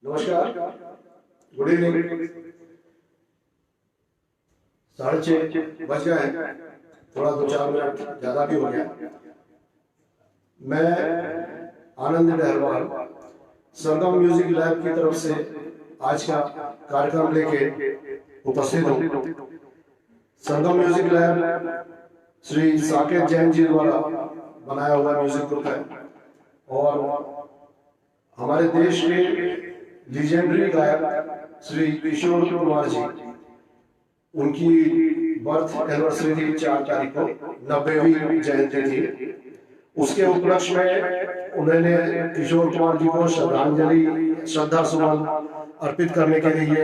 नमस्कार, good evening. 6:30 बज गए हैं, थोड़ा 2-4 मिनट ज़्यादा भी हो गया। मैं आनंद डहरवाल सरगम म्यूजिक लैब की तरफ से आज का कार्यक्रम लेके उपस्थित हूँ। सरगम म्यूजिक लैब श्री साकेत जैन जी द्वारा बनाया हुआ म्यूजिक ग्रुप है और हमारे देश के लीजेंडरी गायक श्री किशोर कुमार जी, उनकी बर्थ एनिवर्सरी थी 4 तारीख को, 90वीं जयंती थी। उसके उपलक्ष्य में उन्होंने किशोर कुमार जी को श्रद्धांजलि, श्रद्धा सुमन अर्पित करने के लिए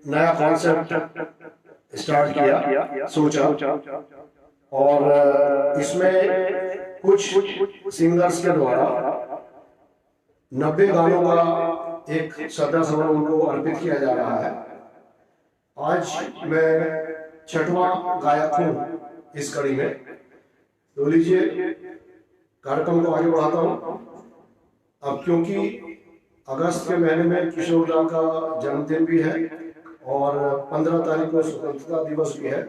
नया कॉन्सेप्ट स्टार्ट किया, सोचा, और इसमें कुछ सिंगर्स के द्वारा 90 गानों का एक श्रद्धा सुमन उनको अर्पित किया जा रहा है। आज मैं 6वां गायक हूँ इस कड़ी में, तो लीजिए कार्यक्रम को आगे बढ़ाता हूँ। अब क्योंकि अगस्त के महीने में किशोर दा का जन्मदिन भी है और 15 तारीख को स्वतंत्रता दिवस भी है,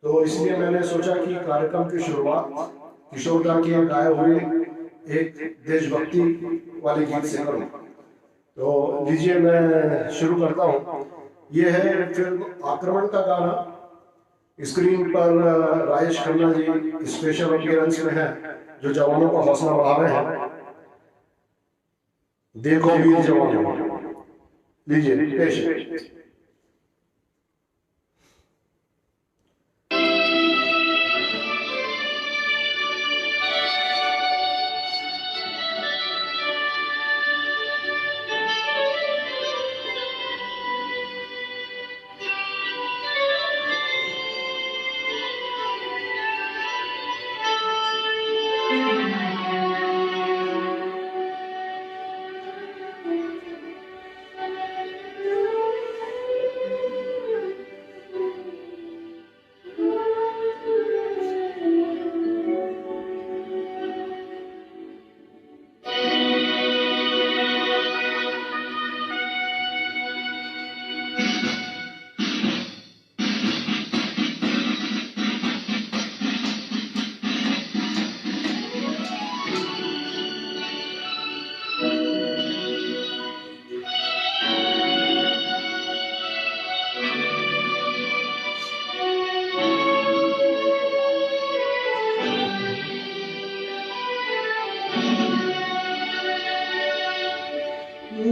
तो इसलिए मैंने सोचा कि कार्यक्रम की शुरुआत किशोर दा के गाए हुए एक देशभक्ति वाले गीत से करूं। तो लीजिए मैं शुरू करता हूं। ये है फिल्म आक्रमण का गाना। स्क्रीन पर राजेश खन्ना जी स्पेशल अपीयरेंस में है, जो जवानों का हौसला बढ़ा रहे हैं। देखो वीर जवानों, लीजिए पेश।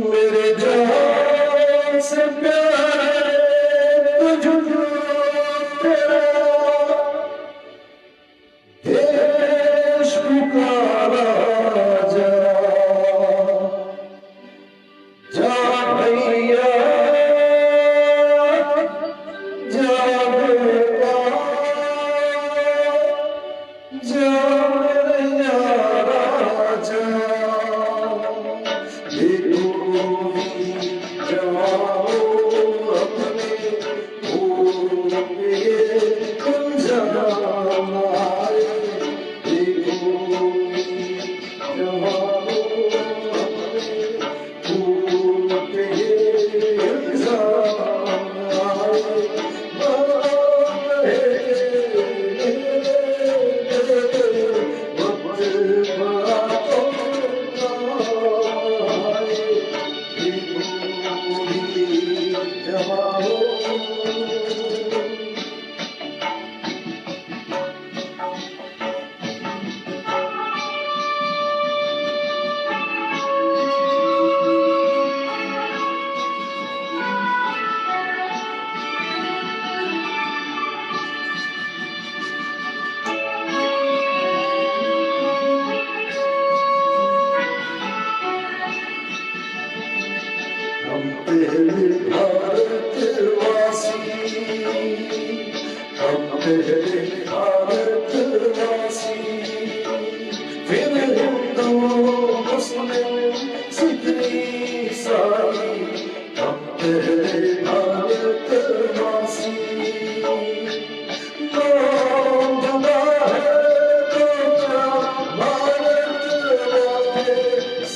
मेरे जान से प्यारे तुझको तेरा देश पुकारा, जा जा भैया जा बेटा, जा मेरे यारा जा।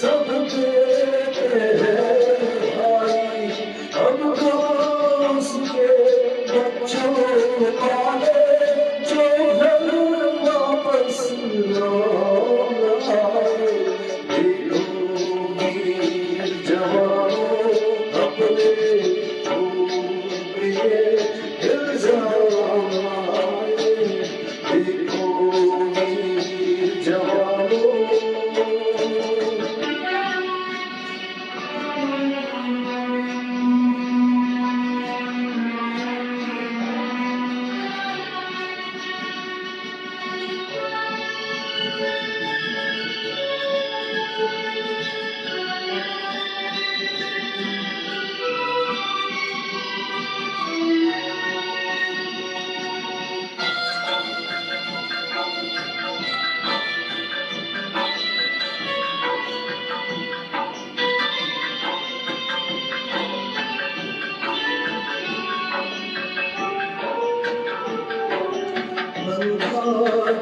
सब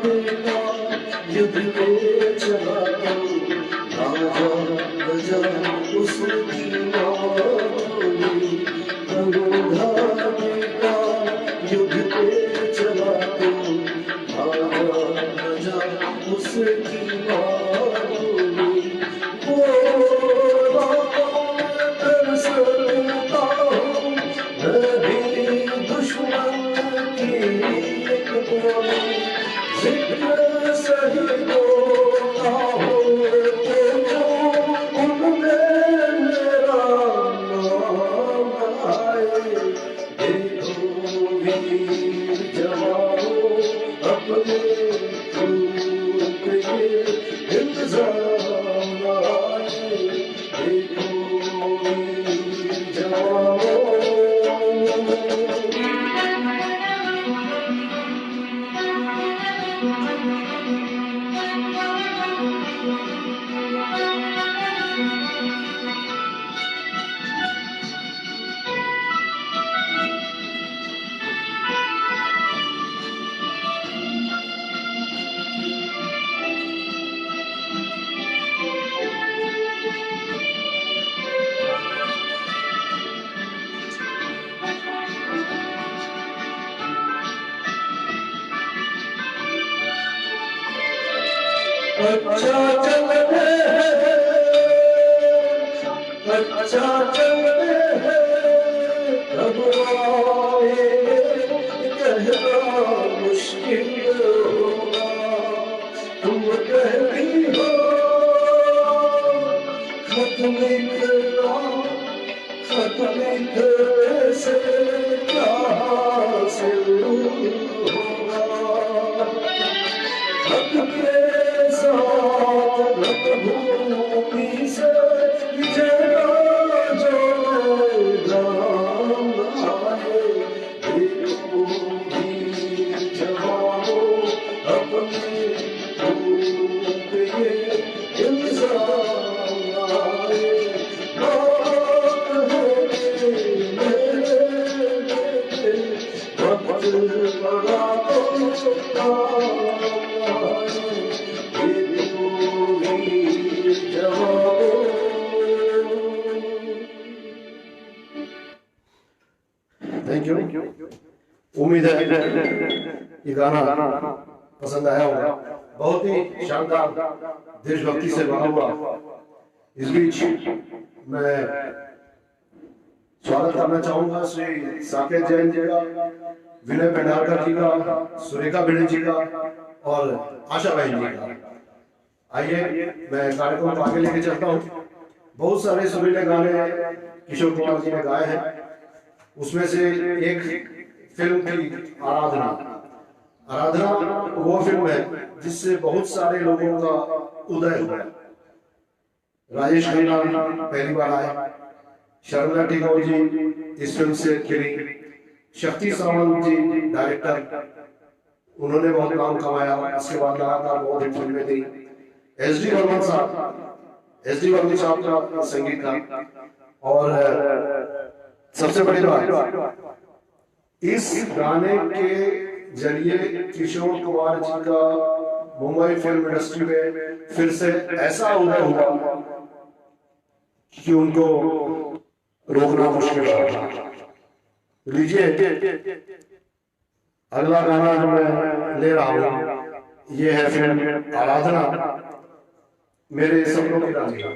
बेटा युद्ध पे चला तो राजा बजा उसकी बोली। अंधा बेटा युद्ध पे चला तो राजा बजा उसकी बोली। वो तरसता हूँ मैं भी दुश्मन की एक बोली। जिक्र सही होता हो तो उनमें मेरा नाम आए। देखो वीर जवानों अपने खून पे इल्जाम आए। देखो वीर जवानों। अच्छा चलते हैं, अच्छा चलते हैं, घबराए कहना मुश्किल होगा। तुम कहती हो खत लिखना, खत लिखने से क्या हासिल होगा। खत के भूमि से विजया जो राम आए। देखो वीर जवानों अपने खून पे इल्जाम आए। बात है मेरे बेटे वक्त बड़ा तो काम आए। Thank you. उम्मीद है ये गाना पसंद आया होगा। बहुत ही शानदार देशभक्ति से भरा हुआ। इस बीच मैं स्वागत करना चाहूंगा श्री साकेत जैन जी का, विनय पेंडारकर जी का, सुरेखा भिड़े जी का और आशा बहन जी का। आइए मैं कार्यक्रम को आगे लेके चलता हूँ। बहुत सारे सुरीले गाने किशोर कुमार जी ने गाए हैं। उसमें से एक फिल्म थी आराधना। आराधना वो फिल्म है जिससे बहुत सारे लोगों का उदय हुआ। राजेश खन्ना पहली बार आए, शर्मिला टिगोर जी इस फिल्म से खिली, शक्ति सावंत जी डायरेक्टर, उन्होंने बहुत नाम कमाया। उसके बाद लगातार बहुत हिट फिल्में दी। एसडी बर्मन साहब का संगीत था। और सबसे बड़ी बात, इस गाने के जरिए किशोर कुमार जी का मुंबई फिल्म इंडस्ट्री में फिर से ऐसा उदय हुआ कि उनको रोकना मुश्किल था। लीजिए अगला गाना जो मैं ले रहा हूं, ये है फिल्म आराधना, मेरे सपनों की राधिका।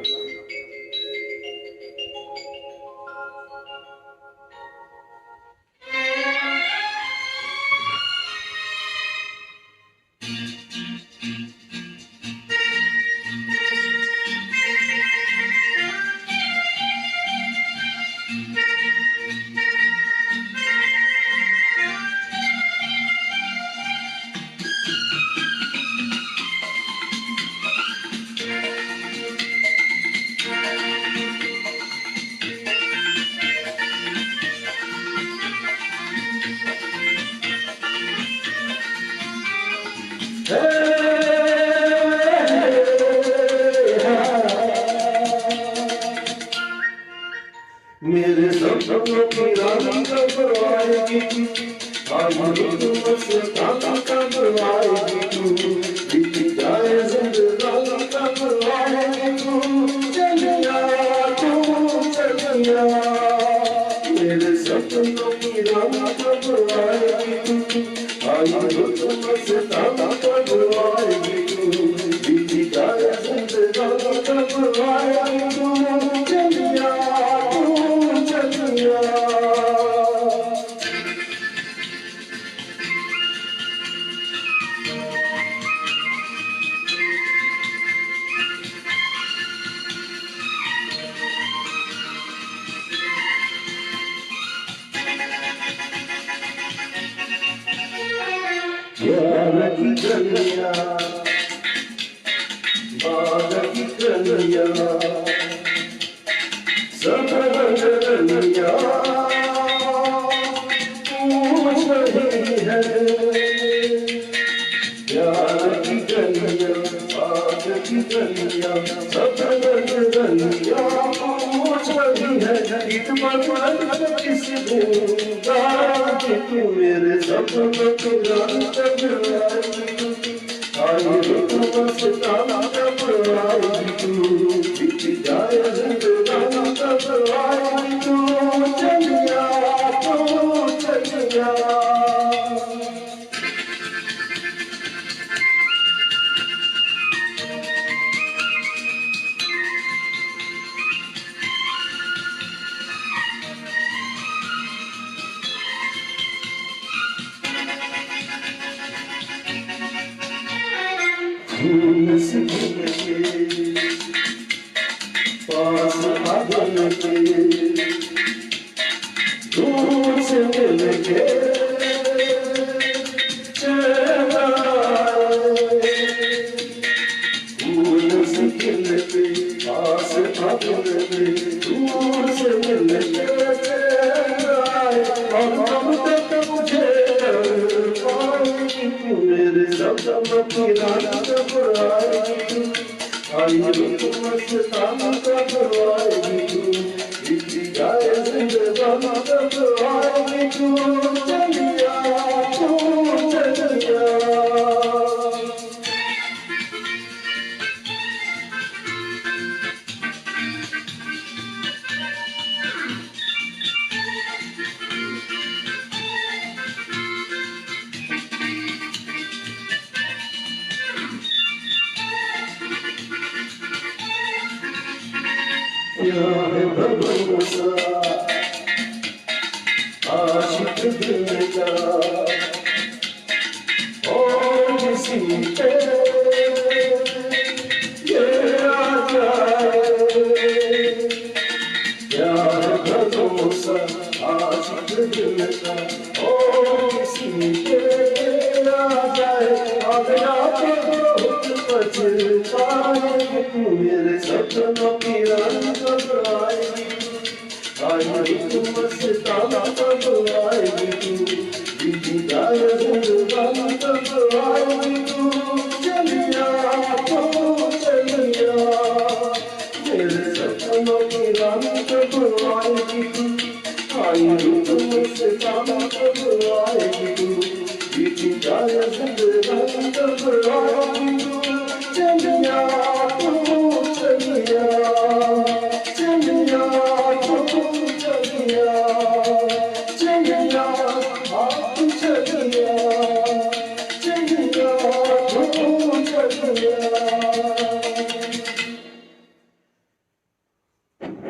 मेरे सपनों की रानी कब आएगी, आज रुत मस्ताना कब आएगी तू, बीत जाए जिंदगानी कब आएगी तू, चलिया तू चलिया, मेरे सपनों की रानी कब आएगी तू, आज रुत मस्ताना कब आएगी तू, बीत जाए जिंदगानी कब आएगी तू, चलिया तू चलिया। प्यार की कलिया, बाग की कलिया, सब रंग रलिया पूछ रही है, प्यार की कलिया, बाग की कलिया, सब रंग रलिया पूछ रही है, इत पर किस दिन गाती तू, मेरे सपनों की रानी कब आएगी तू, आज रुत मस्ताना कब आएगी तू, बीत जाए जिंदगानी कब आएगी तू, चलिया तू चलिया। फूल से खिल के पास आगन के, दूर से मिल के चला आए, फूल से खिल के पास आगन के, दूर से मिल के चला आए, और कब तक मुझे पाएगी तू, मेरे सपनों की रानी कब आएगी तू, आज रुत मस्ताना कब आएगी तू, बीत जाए जिंदगानी कब आएगी तू, चलिया तू चलिया। प्यार भरोसा आशिक दिल का, और किसी पे ये आ जाए, प्यार भरोसा आशिक दिल का, और किसी पे ये आ जाए, अगला के बहुत पछताएगी तू, मेरे सपनों की रानी कब आएगी तू, आज रुत मस्ताना कब आएगी तू, बीत जाए जिंदगानी कब आएगी तू, चलिया तू चलिया, मेरे सपनों की रानी कब आएगी तू, आज रुत मस्ताना कब आएगी तू, बीत जाए जिंदगानी कब आएगी तू, चलिया तू चलिया, चलिया तू चलिया, चलिया आप चलिया, चलिया तू चलिया।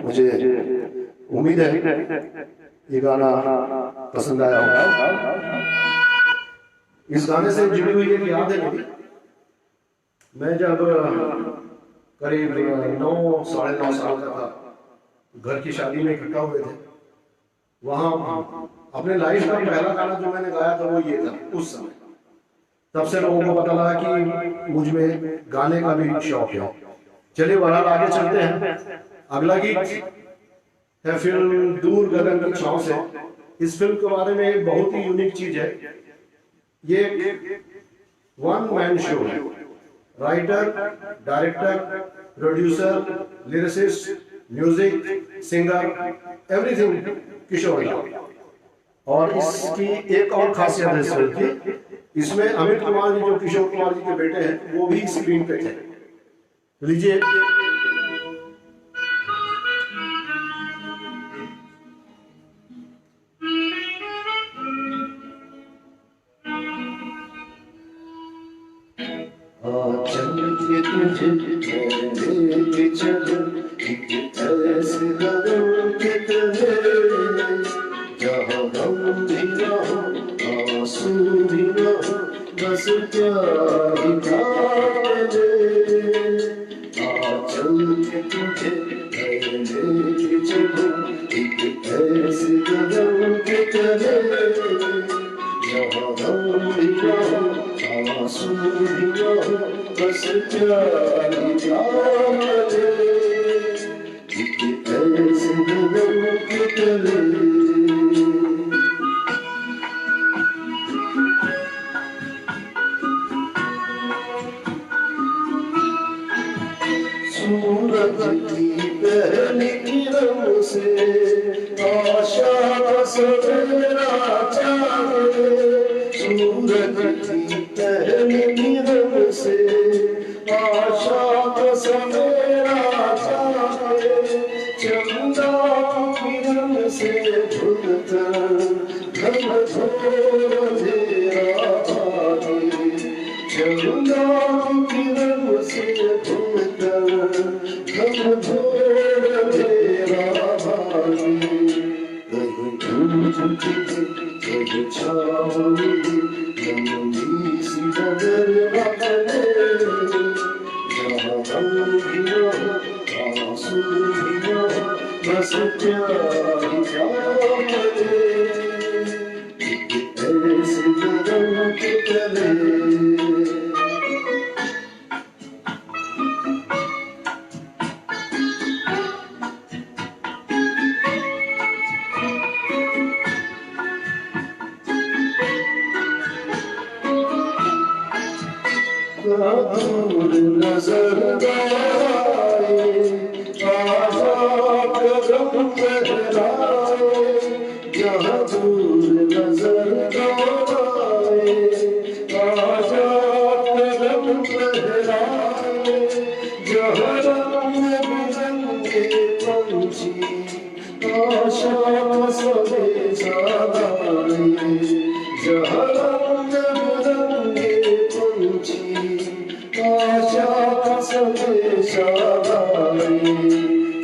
मुझे उम्मीद है ये गाना पसंद आया होगा। इस गाने से जुड़ी हुई एक याद है मेरी, मैं जब करीब 9 साढ़े 9 साल का था, घर की शादी में इकट्ठा हुए थे, वहाँ अपने लाइफ का पहला गाना जो मैंने गाया था वो ये था उस समय। तब से लोगों को पता लगा कि मुझ में गाने का भी शौक है। चलिए बहरहाल आगे चलते हैं। अगला गीत है फिल्म दूर गगन की छांव से। इस फिल्म के बारे में एक बहुत ही यूनिक चीज है, ये वन मैन शो है। Writer, director, producer, lyricist, music, singer, everything Kishore Lal. और इसकी एक और खासियत है इस फिल्म की, इसमें अमित कुमार जी जो किशोर कुमार जी के बेटे हैं वो भी स्क्रीन पे थे। लीजिए। लेके चलो एक ऐसे कदम के तले, जहाँ गम भी ना हो आंसू भी ना हो, बस प्यार ही प्यार है। चल के तुझे लेके चलो एक ऐसे कदम के तले, जहाँ गम भी ना हो आंसू भी ना हो, बस प्यार ही प्यार है। एक ऐसे कदम के तले। सूरज की पहली किरण से आशा का सवेरा चाहे, सूरज की पहली किरण से आशा का सवेरा चाहे, चंदा किरण से खुलकर घनघोर अंधेरा आए, चंदा किरण से खुलकर घनघोर अंधेरा आए। कहीं धूप खिले कहीं छाँव मिले, लंबी सी डगर बदले, जहाँ गम भी ना हो आंसू भी ना हो, बस प्यार ही प्यार है। एक ऐसे कदम के तले। दूर नजर आए आजा कदम लहराए, जहाँ दूर नजर आए आजा कदम लहराए, जहाँ रंग बिरंगे पंछी आशा का संदेशा लाए, जहाँ रंग बिरंगे पंछी आशा का संदेशा लाए।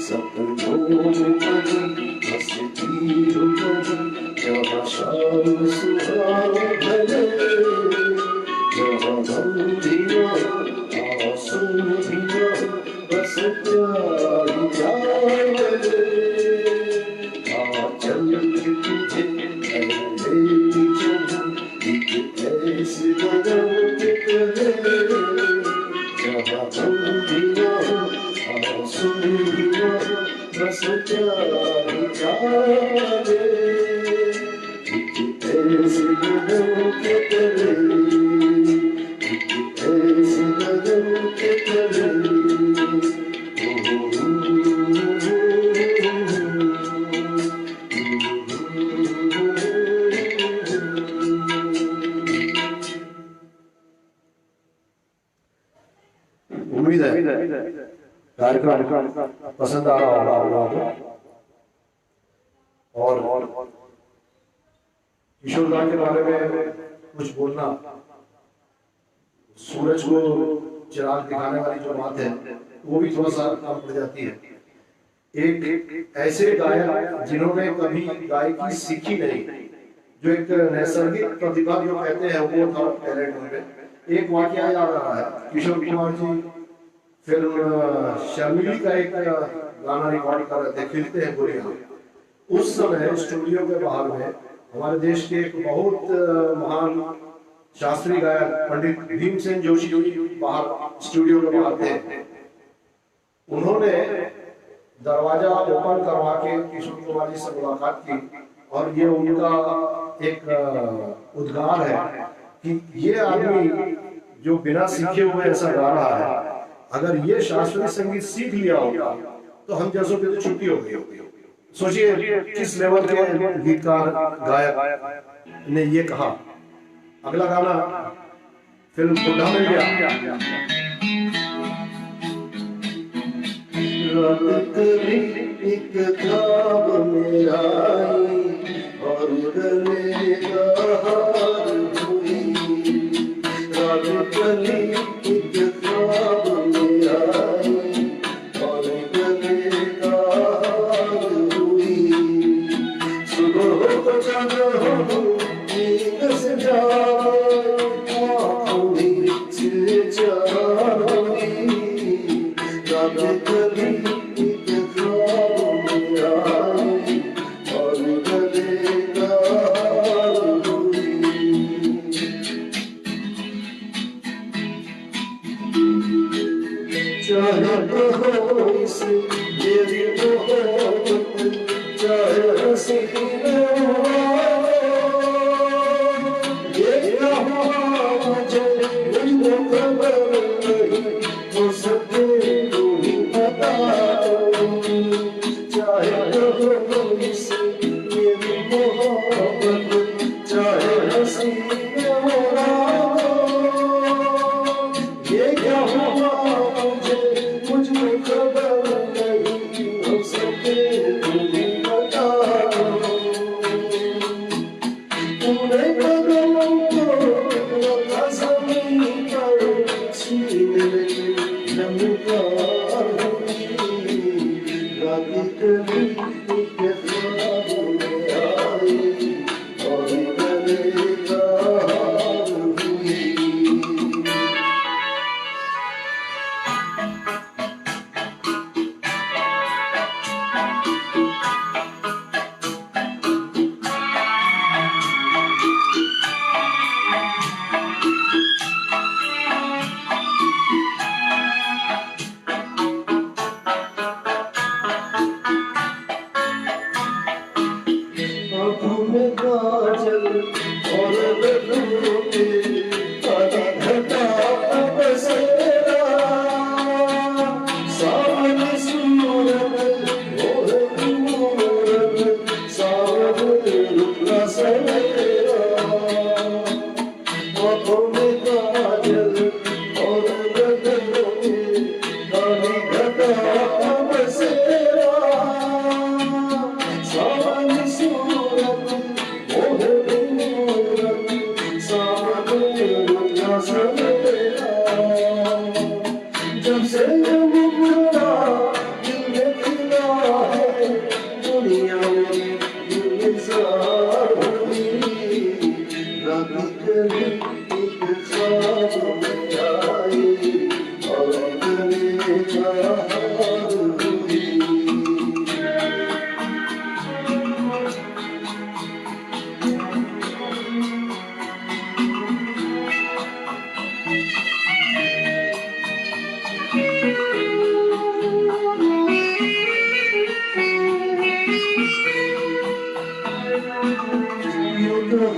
सपनों में कभी हंसती हो कभी, जहाँ शाम सुहाने ढले, जहाँ गम भी ना हो आंसू भी ना हो, बस प्यार ही प्यार है। चल के तुझे लेके चलूं एक ऐसे कदम के तले, जहाँ गम भी ना हो आंसू भी ना हो, बस प्यार ही प्यार है। एक ऐसे कदम के तले, एक ऐसे कदम के तले। उम्मीद है कार्यक्रम पसंद आ रहा होगा आप लोगों को। और किशोर दा के बारे में कुछ बोलना, सूरज को चिराग दिखाने वाली जो बात है वो भी थोड़ा सा कम पड़ जाती है। एक ऐसे गायक जिन्होंने कभी गायकी सीखी नहीं, जो एक नैसर्गिक प्रतिभा जो कहते हैं वो था टैलेंट उनमें। एक वाकया याद आ रहा है, किशोर कुमार जी फिल्म शर्मिली का एक गाना रिकॉर्ड कर रहे थे, खिलते हैं गुलियां। उस समय स्टूडियो के बाहर में हमारे देश के एक बहुत महान शास्त्रीय गायक पंडित भीमसेन जोशी बाहर स्टूडियो के बाहर थे। उन्होंने दरवाजा ओपन करवा के किशोर कुमार जी से मुलाकात की, और ये उनका एक उद्गार है कि ये आदमी जो बिना सीखे हुए ऐसा गा रहा है, अगर ये शास्त्रीय संगीत सीख लिया होगा तो हम जैसों की तो छुट्टी हो गई होगी। सोचिए किस लेवल के गीतकार गायक ने ये कहा। अगला गाना फिल्म बुढ़ा मिल गया। एक ख्वाब में आई और गले का हार हुई, रात कली एक ख्वाब में आई और गले का हार हुई। सुबह को जागा हूँ नींद से जाए, आँखों से जागी, रात कली चाहे हो इस मेरी मोहब्बत, चाहे हंसी ये क्या हुआ मुझे मुझको खबर नहीं, हो सके तुम ही बता। चाहे हो इस मेरी मोहब्बत, चाहे हंसी ये क्या हुआ मुझको खबर नहीं, हो सके तुम्हें बता। तूने कदमों को रखा ज़मीन पर, सीने में लम्हा हुई, रात कली एक ख्वाब में आई और गले का हार हुई। आँखों में काजल और लहरों पे काली घटा बसेरा, सावन सूरत मोह मूरत, सावन रुपना सवेरा। आँखों में काजल और लहरों पे काली घटा बसेरा, सावन सूरत जब से मुकरा दिल में खिला है, दुनिया में गुलजार हुई, रात कली एक ख्वाब में आई और गले का हार हुई।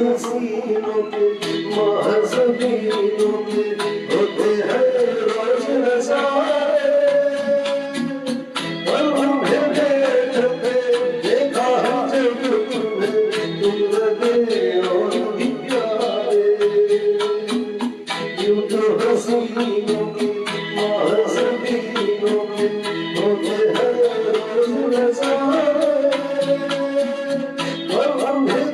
हसीनों के महज़बीनों के होते हैं रोज नज़ारे, पर उन्हें देखते देखा है जब तुम्हें, तुम लगे और भी प्यारे। यूं तो हसीनों के महज़बीनों के होते हैं रोज नज़ारे, पर उन्हें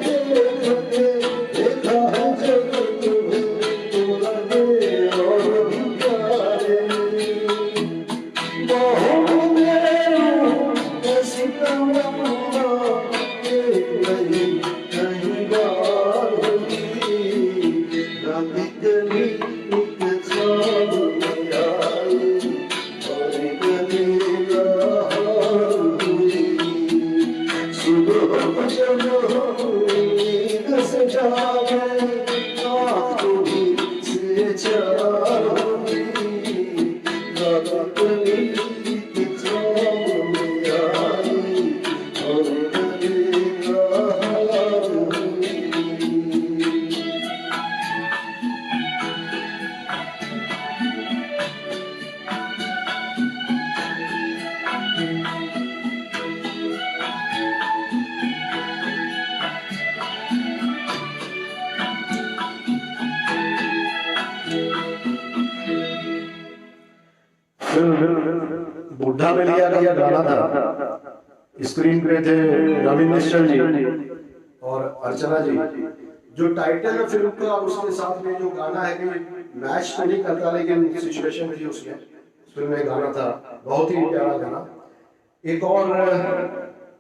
बुढ़ा में लिया गया गाना था। स्क्रीन पे थे रविंद्र मिश्र जी और अर्चना जी। जो टाइटल है फिल्म का, उसके साथ में जो गाना है कि मैच तो नहीं करता, लेकिन सिचुएशन थी उसमें, फिल्म में गाना था, बहुत ही प्यारा गाना। एक और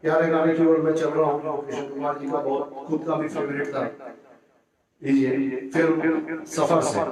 प्यारे गाने की ओर मैं चल रहा हूँ, किशोर कुमार जी का बहुत खुद का भी फेवरेट था। लीजिए फिल्म सफर से।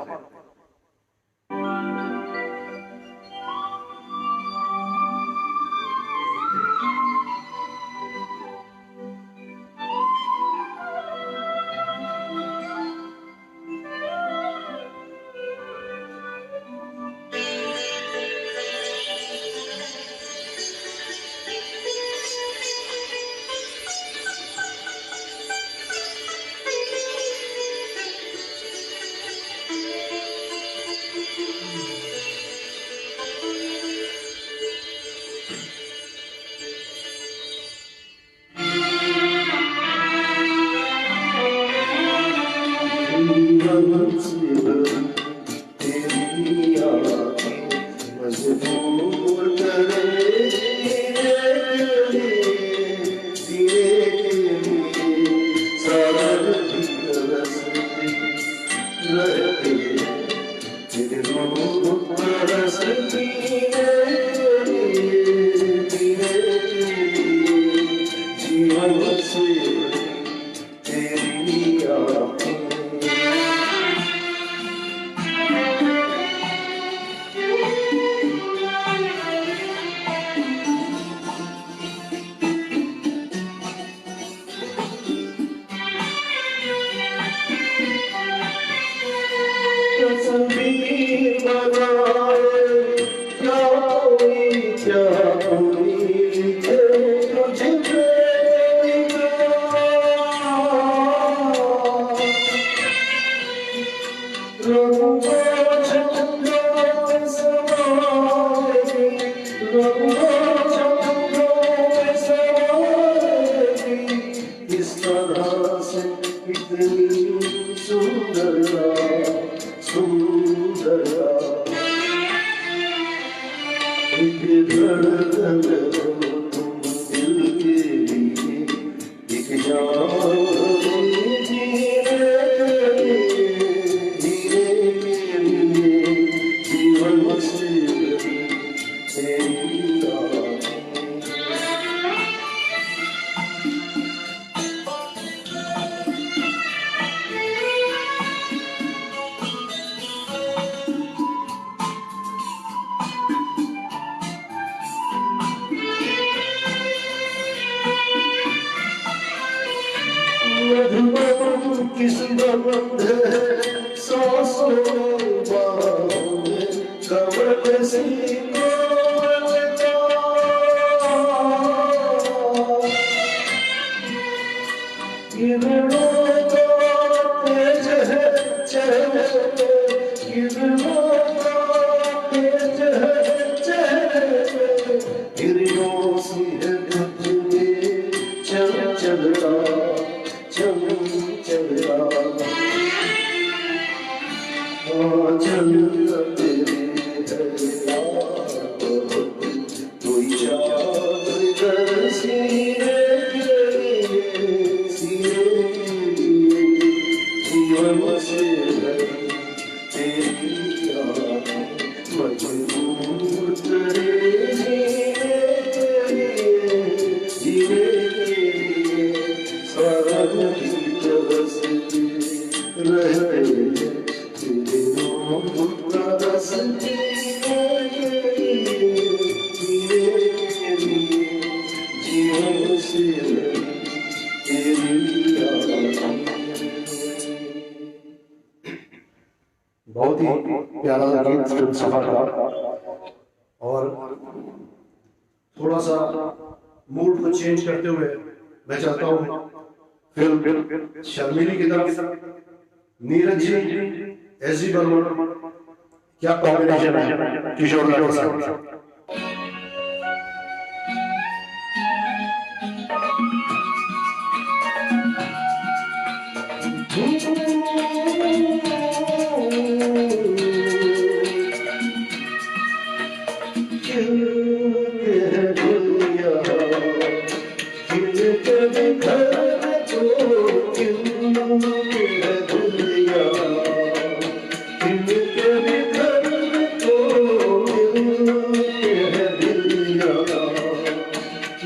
बहुत ही प्यारा गीत फिल्म सफर का। और थोड़ा सा मूड को चेंज करते हुए मैं चाहता हूँ फिल्म शर्मिली की तरफ। नीरज जी, एस जी बर्मन, क्या कॉम्बिनेशन है किशोर कुमार।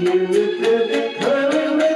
मिलके घर में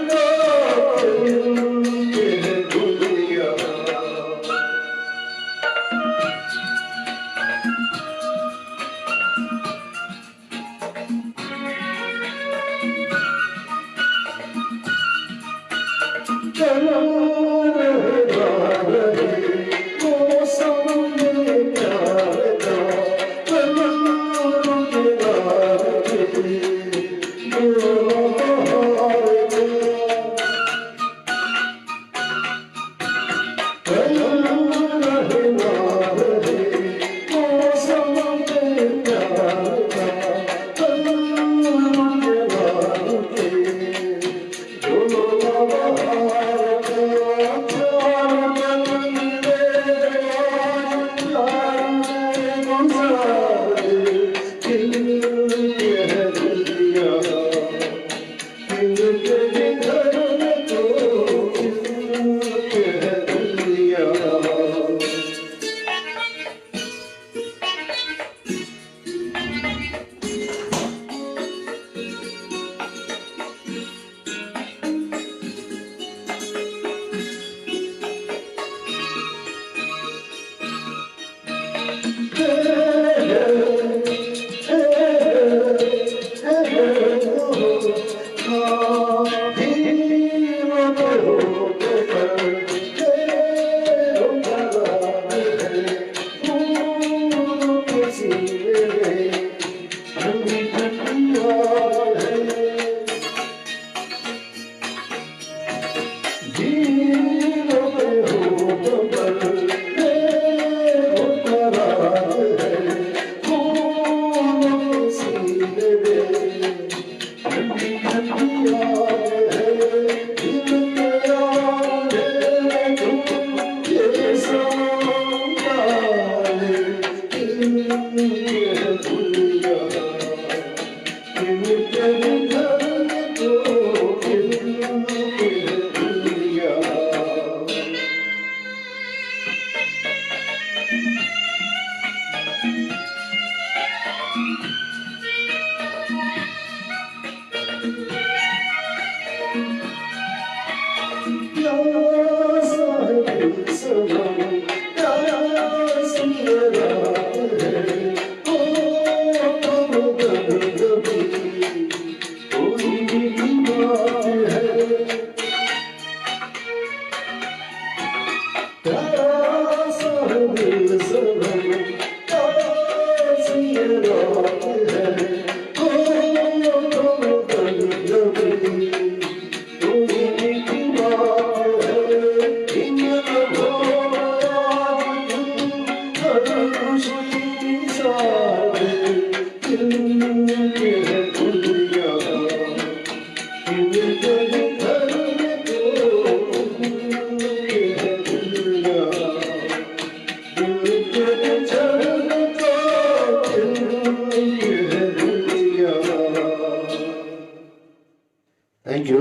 थैंक यू।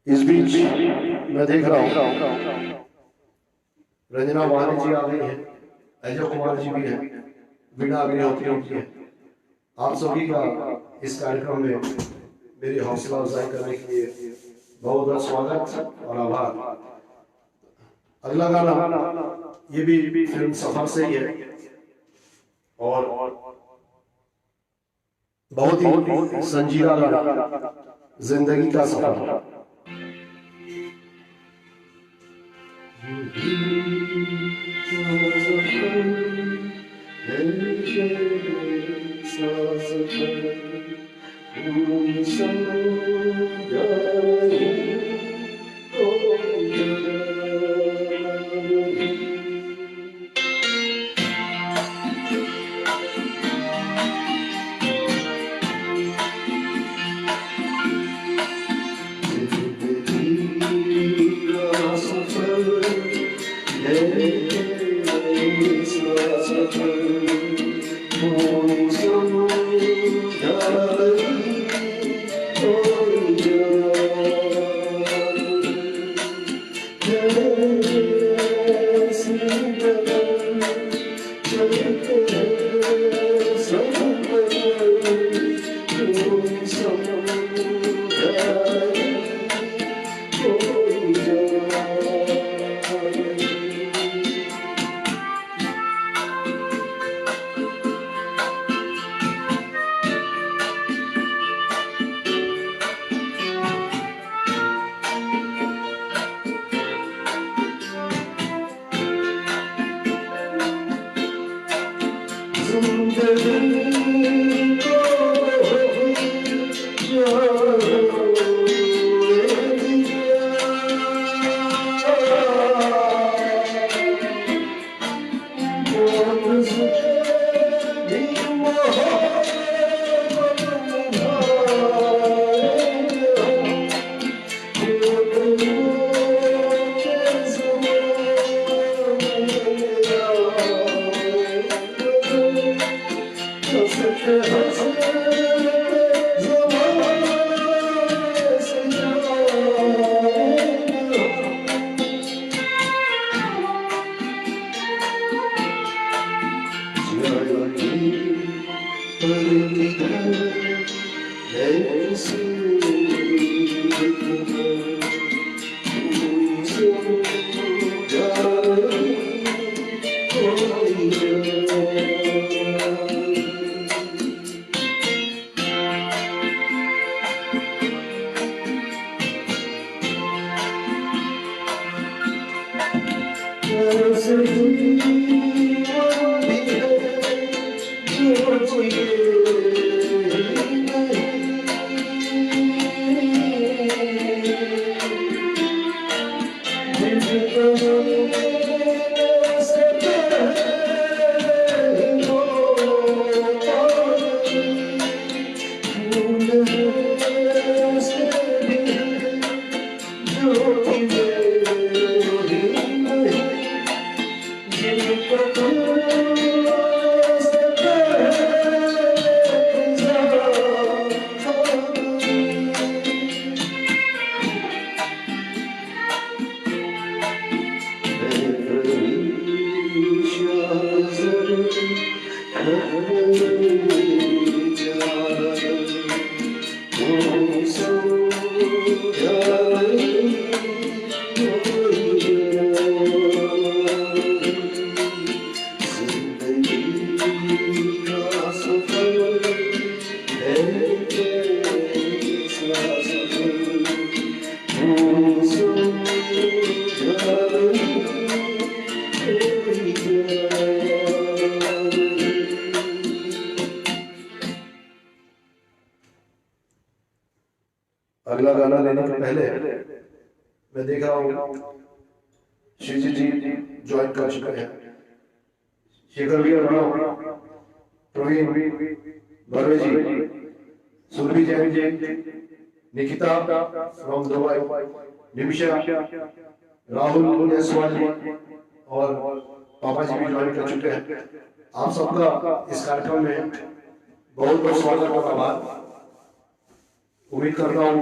इस बीच मैं देख रहा हूँ रंजना वानी जी आ गई है, अजय कुमार जी भी है, वीणा अग्निहोत्री जी है। आप सभी का इस कार्यक्रम में मेरी हौसला अफजाई करने के लिए बहुत बहुत स्वागत और आभार। अगला गाना ये भी फिल्म सफर से ही है और बहुत ही संजीदा गाना, जिंदगी का सफर। अगला गाना लेने के पहले मैं देख रहा हूँ श्रीजी जी ज्वाइन कर चुके हैं। शेखर भी और प्रवीण बर्वे जी, सुरभि जैन जी, निकिता फ्रॉम दुबई, निमिषा, राहुल जायसवाल जी और पापा जी भी ज्वाइन कर चुके हैं। आप सबका इस कार्यक्रम में बहुत बहुत स्वागत और आभार। उम्मीद करता हूँ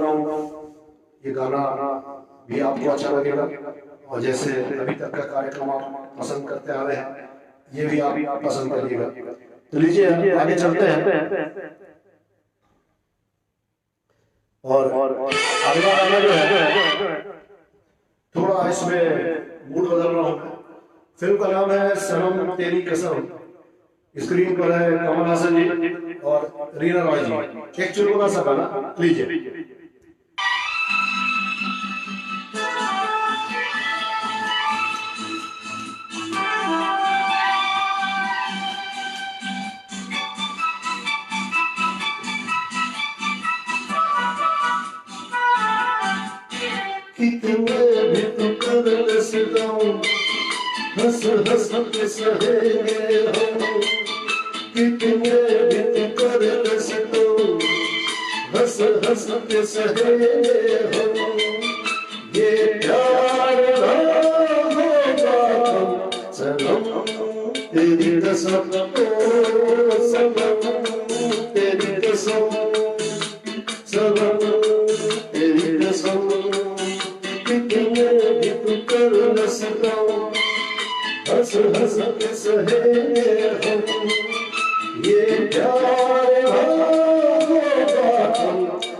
ये गाना भी आपको अच्छा लगेगा और जैसे अभी तक का कार्यक्रम आप पसंद करते आ रहे हैं ये भी आप पसंद करिएगा। तो लीजिए आगे चलते हैं और अगला गाना जो है थोड़ा इसमें मूड बदल रहा हूँ। फिल्म का नाम है सनम तेरी कसम। स्क्रीन पर है कमल हासन जी और रीना रॉय जी। एक चुनौना सा गाना लीजिए। कितने भी तो कर सदाऊं हंस हंस के सहेंगे हम, कितने भी तो कर सदाऊं हंस हंस के सहेंगे हम। ये प्यार ना होगा सनम तेरी कसम, ओ सनम तेरी कसम, सनम तेरी कसम। हंस हंस के सहेंगे हम, ये प्यार होगा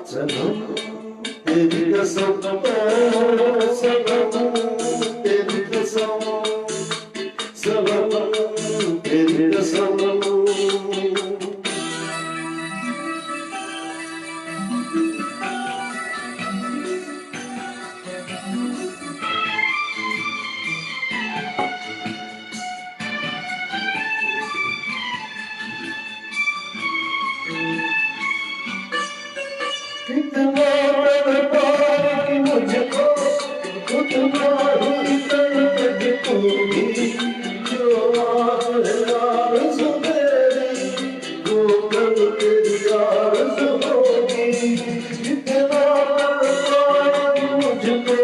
सनम तेरी कसम, सनम तेरी कसम, सनम तेरी कसम। इतना तड़पाए कि मुझको उतना ही तड़प दूंगी। जो आरज़ू मेरी वो कल तेरी आरज़ू होगी। इतना तड़पाए कि मुझको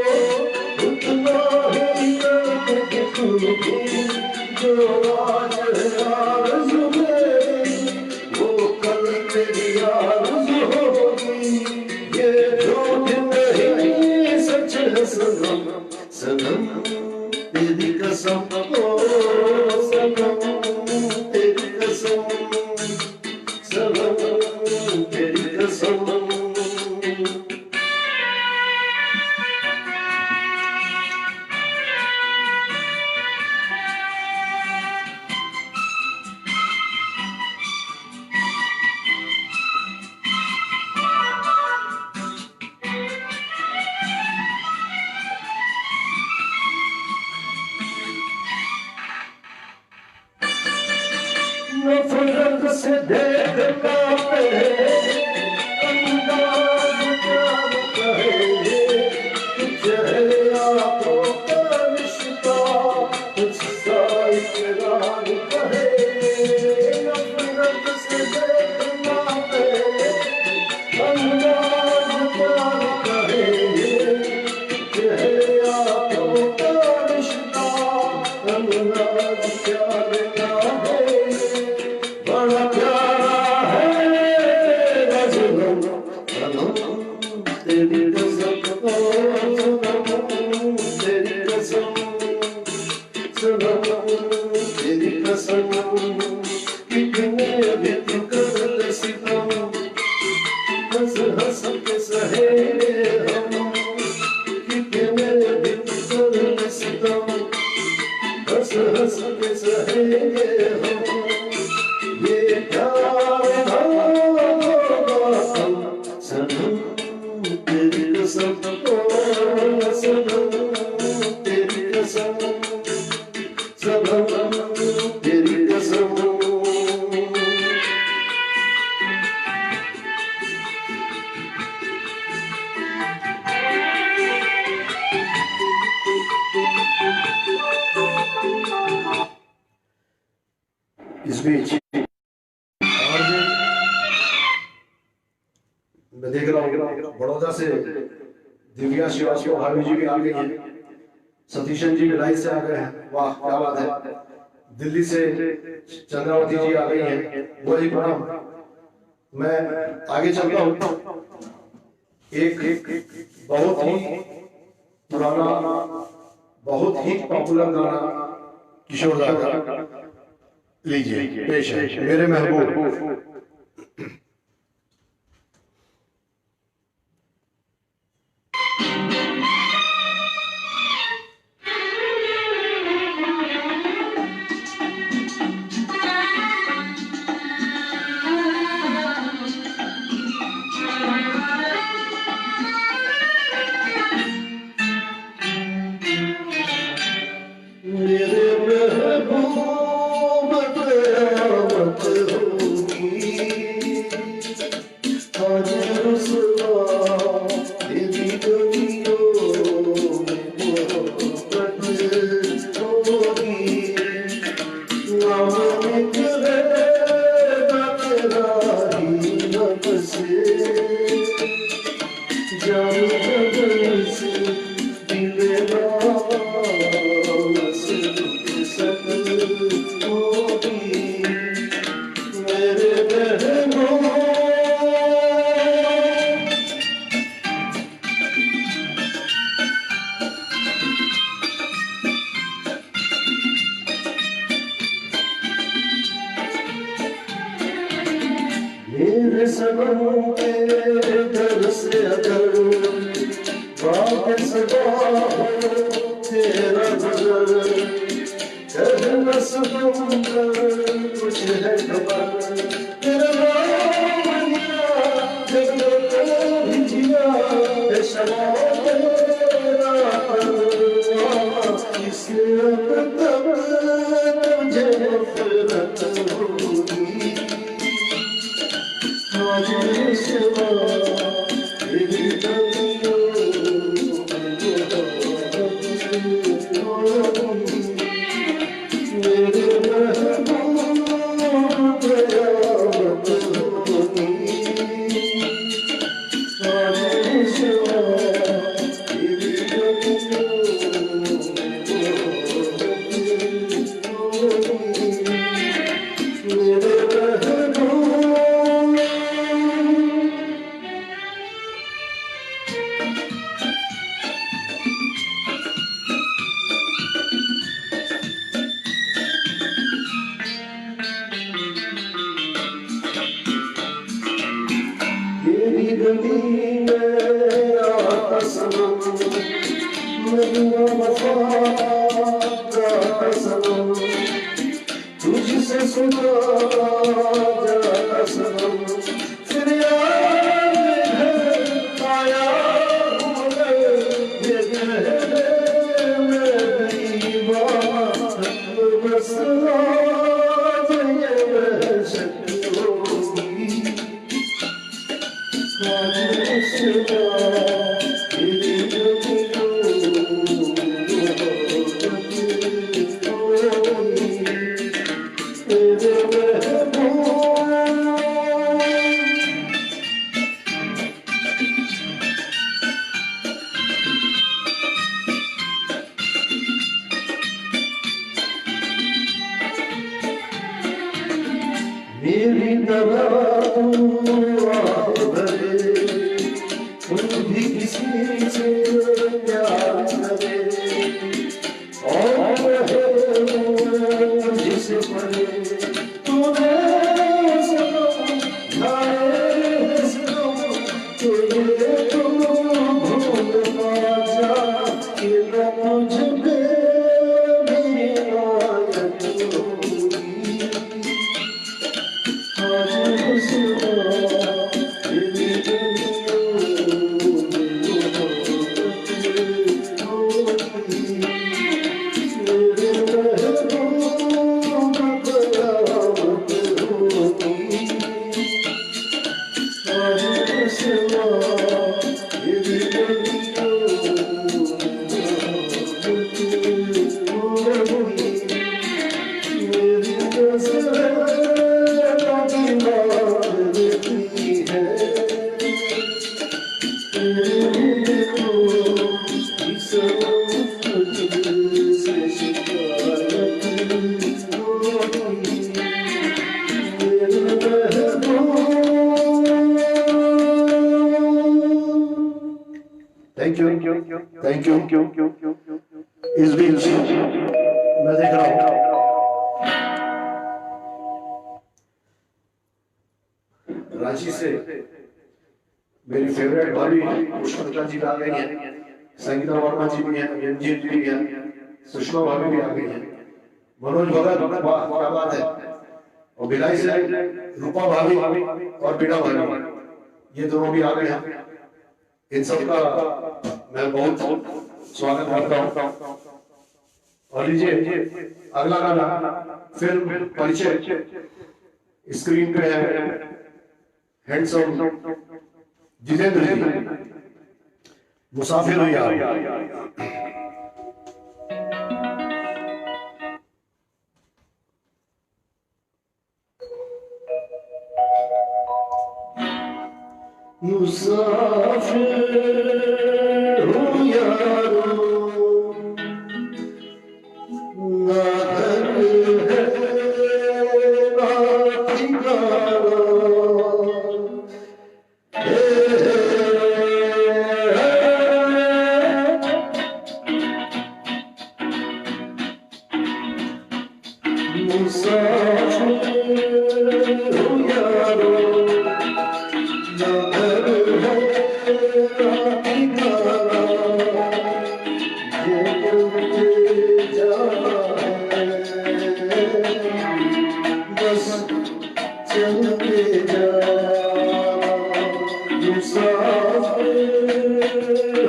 उतना ही तड़प दूंगी। जो आज है आरज़ू मेरी वो कल तेरी आरज़ू होगी। ये झूठ नहीं सच है सनम, सनम तेरी कसम, ओ सनम तेरी कसम, सनम तेरी कसम। नफरत से देखना पड़े अंदाज क्या कहेंगे। चेहरे आंखों का रिश्ता उसका इकरार कहेंगे। नफरत से देखना पड़े अंदाज क्या कहेंगे। चेहरे आंखों का रिश्ता अंदाज क्या कहेंगे। बड़ा प्यारा है सनम, सनम तेरी कसम, ओ सनम तेरी कसम, सनम तेरी कसम। कितने भी तू कर ले सितम, हंस हंस के सहेंगे हम। कितने भी तू कर ले सितम, हंस हंस के सहेंगे हम। ये प्यार सनम तेरी कसम, ओ सनम तेरी कसम, सनम तेरी कसम। इस बीच और भी मैं देख रहा हूँ बड़ौदा से दिव्या श्रीवास्तव भाभी जी भी आ गई हैं। सतीशन जी भिलाई से आ गए हैं, वाह क्या बात है। दिल्ली से चंद्रावती जी आ गई हैं, वो जी प्रणाम। मैं आगे चलता हूँ। एक बहुत ही पुराना बहुत ही पॉपुलर गाना किशोर दा का लीजिए, पेश है मेरे महबूब। मेरे महबूब क़यामत होगी, आज रुसवा तेरी गलियों में मोहब्बत होगी। नाम निकलेगा तेरा ही लब से, जान बदल से दिलेगा मेरे सनम के दर से अगर बात सदा हो तेरा नजर, कहना समुंदर कुछ है खबर। तेरा नाम लिया जब भी जिया है शमा तेरा परवाह। इससे अब तक तुझे नफरत होगी। आज सिवा तुझसे सुना जरा सनम, फिर याद है आया हूँ ये कहने में दीवार, बस आज ये बहशत होगी, आज सुना मेरी तरह तुम भी किसी से प्यार करे और जिसे पढ़े तूने तो ये तुम भूल ना जा कि मैं मुझ पे मेरी आयत होगी, थैंक यू। इस बीच मैं देख रहा हूँ रांची से मेरी फेवरेट भाभी पुष्पलता जी भी आ गई हैं, संगीता वर्मा जी भी हैं, रंजीत जी भी हैं, सुषमा भाभी भी आ गई हैं, मनोज भगत, वाह क्या बात है, और भिलाई से रूपा भाभी और बीना भाभी, ये दोनों भी आ गए हैं। इन सबका मैं बहुत स्वागत करता हूँ। और लीजिए अगला गाना फिल्म परिचय, स्क्रीन पे है हैंडसम जितेंद्र जी, मुसाफिर हो यार। मुसाफिर हो यारो, ना घर है ना ठिकाना, मुसाफिर हो यारो, ना घर है ना ठिकाना, ये मुझे जाना है, बस चलते जाना। मुसाफिर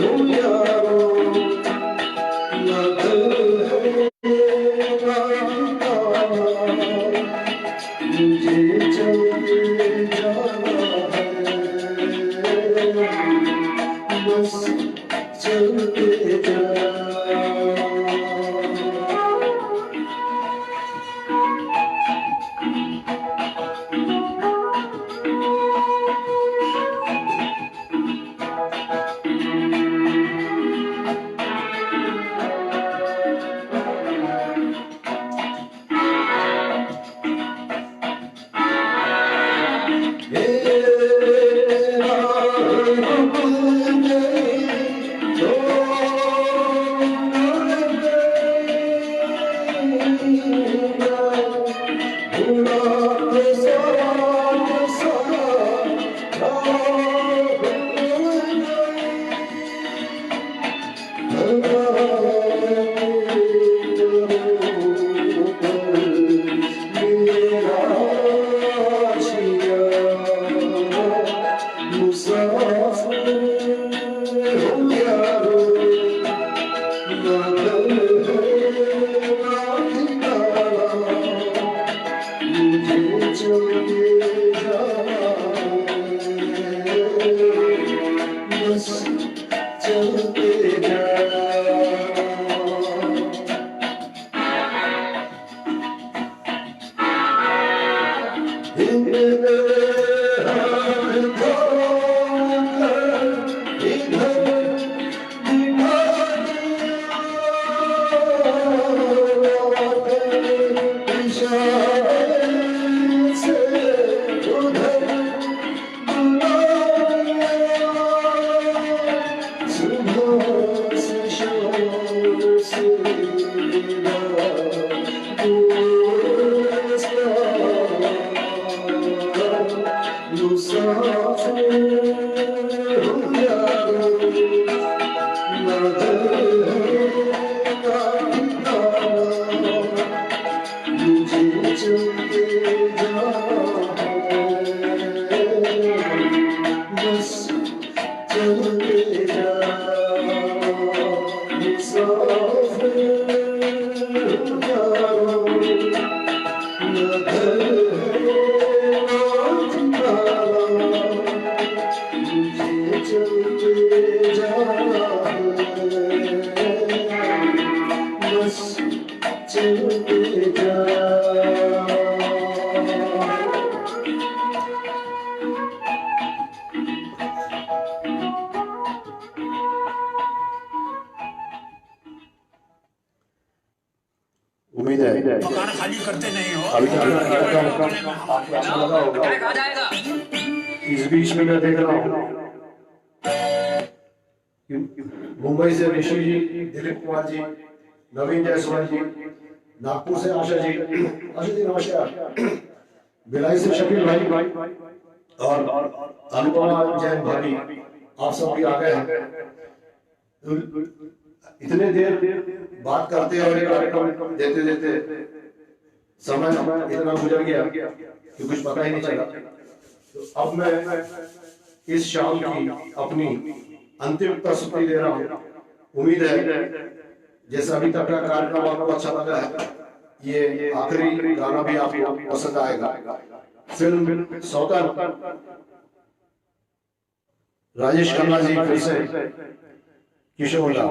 हो यारो, ना घर है ना ठिकाना, मुझे चलते जाना है, बस चलते जाना। बस चलते जाओ। उम्मीद है मकान खाली करते नहीं हो। अभी आपको अच्छा लगा होगा। इस बीच में मैं देख रहा हूँ मुंबई से ऋषि जी, दिलीप कुमार जी, नवीन जायसवाल जी, नागपुर से आशा जी नमस्कार, भिलाई से शकील भाई और अनुपमा जैन भाभी, आप सब भी आ गए हैं। इतने देर बात करते और एक कार्यक्रम देते देते समय इतना गुजर गया कि कुछ पता ही नहीं चला। तो अब मैं इस शाम की अपनी अंतिम प्रस्तुति दे रहा हूँ। उम्मीद है जैसा अभी तक का कार्यक्रम आपको अच्छा लगा है, ये आखिरी गाना भी आपको पसंद आएगा। फिल्म सौतन, राजेश खन्ना जी फिर से किशोर दा।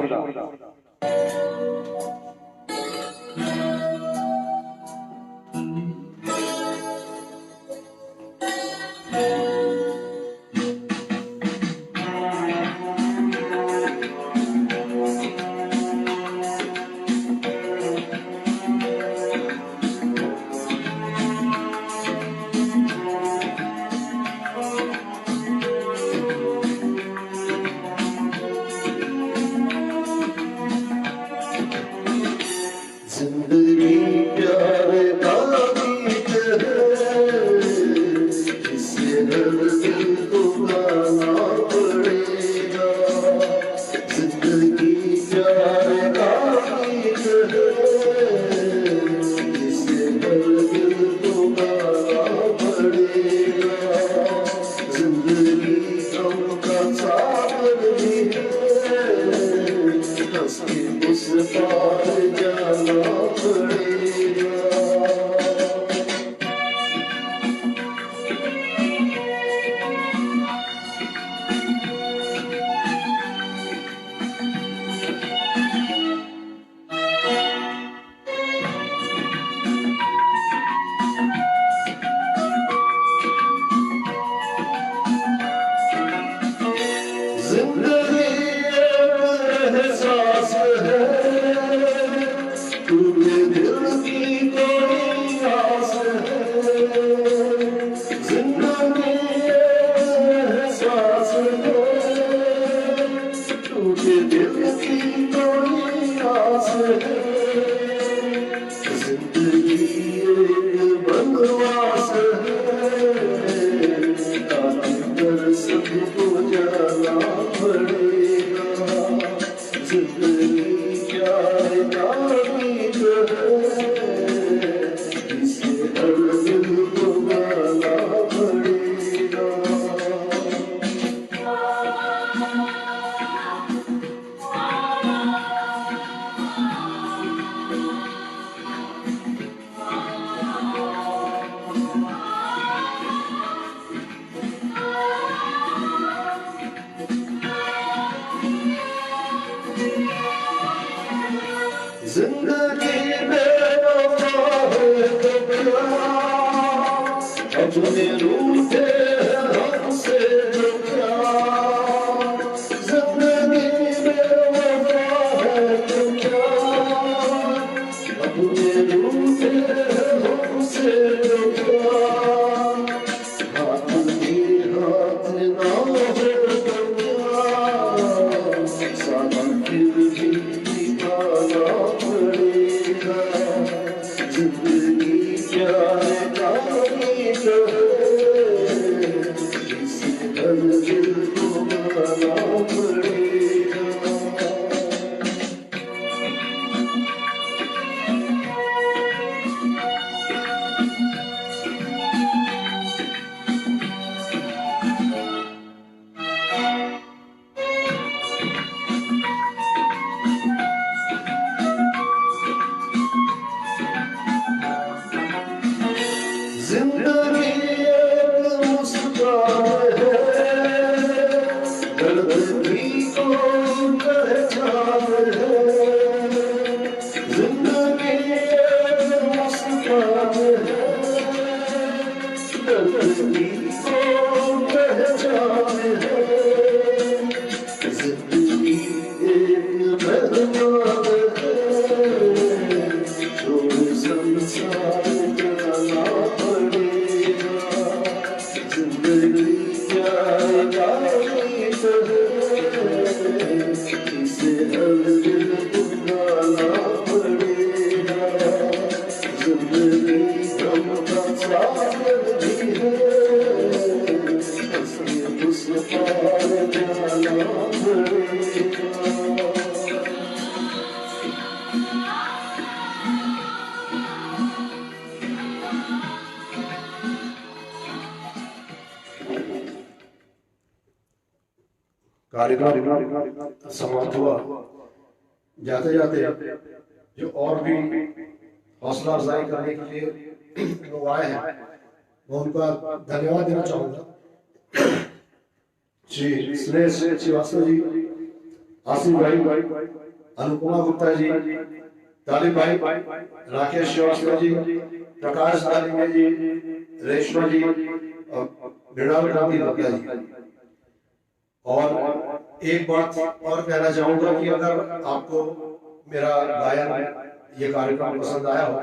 सबको जाना पड़े। जिंदगी बेवफा है तो क्या, अपने रूठे हमसे तो क्या। जिंदगी बेवफा है तो क्या, अपने रूठे हमसे तो क्या। हाथ ही हाथ ना हो तो क्या, साथ फिर भी निभाना पड़ेगा। जिंदगी क्या है तारीफ है, इसे हर दिल को माना पड़ेगा। जिंदगी एक मुस्कान है, दर्द भी कोई पहचान है। जिंदगी एक मुस्कान है, दर्द भी कोई पहचान है। जिंदगी एक मेहमान है, छोड़ संसार जाना पड़ेगा। जिंदगी क्या तारीफ है, इसे हर दिल बुलाना पड़ेगा। जिंदगी गम का सागर भी है, उसके उस पार जाना पड़ेगा। कार्यक्रम समाप्त हुआ। जाते जाते जो और भी हौसला अफजाई करने के लिए लोग आए हैं, मैं उनका धन्यवाद देना चाहूंगा। श्री स्नेह श्रीवास्तव जी, आसिफ भाई, अनुपमा गुप्ता जी, तालिब भाई, राकेश श्रीवास्तव जी, प्रकाश दालिंगे जी, रेशमा जी और मृणाल क्रांति गुप्ता जी। और एक बात और कहना चाहूंगा कि अगर आपको मेरा गायन ये कार्यक्रम पसंद आया हो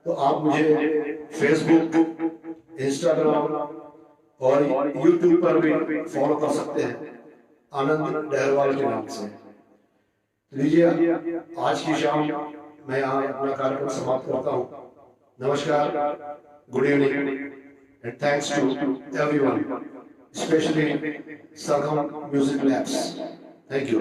तो आप मुझे फेसबुक, इंस्टाग्राम और यूट्यूब पर भी फॉलो कर सकते हैं आनंद डहरवाल के नाम से। लीजिए, आज की शाम मैं यहाँ अपना कार्यक्रम समाप्त करता हूँ। नमस्कार, good evening and thanks to everyone, especially Sargam Music Labs. Thank you.